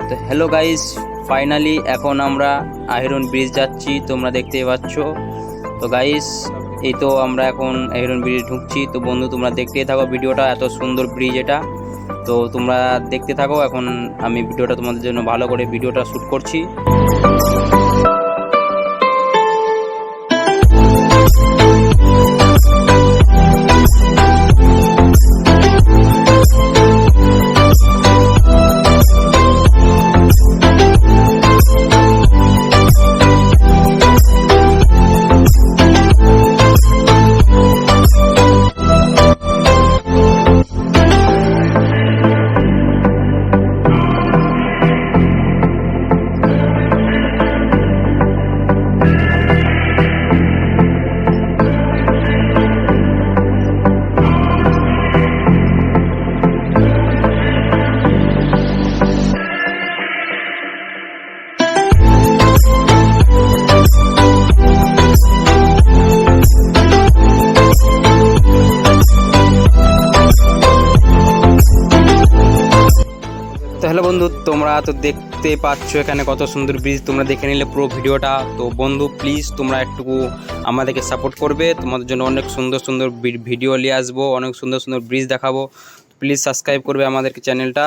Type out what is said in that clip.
তো hello guys, finally এখন আমরা আহিরন ব্রিজ যাচ্ছি, তোমরা দেখতেই পাচ্ছ। তো গাইস, এই তো আমরা এখন আহিরন ব্রিজ ঢুকছি। তো বন্ধু, তোমরা দেখতেই থাকো ভিডিওটা, এত সুন্দর ব্রিজ এটা। তো তোমরা দেখতে থাকো, এখন আমি ভিডিওটা তোমাদের জন্য ভালো করে ভিডিওটা শ্যুট করছি। তো হ্যালো বন্ধু, তোমরা তো দেখতে পাচ্ছ এখানে কত সুন্দর ব্রিজ। তোমরা দেখে নিলে পুরো ভিডিওটা। তো বন্ধু প্লিজ তোমরা একটু আমাদেরকে সাপোর্ট করবে, তোমাদের জন্য অনেক সুন্দর সুন্দর ভিডিও নিয়ে আসবো, অনেক সুন্দর সুন্দর ব্রিজ দেখাবো। প্লিজ সাবস্ক্রাইব করবে আমাদেরকে চ্যানেলটা।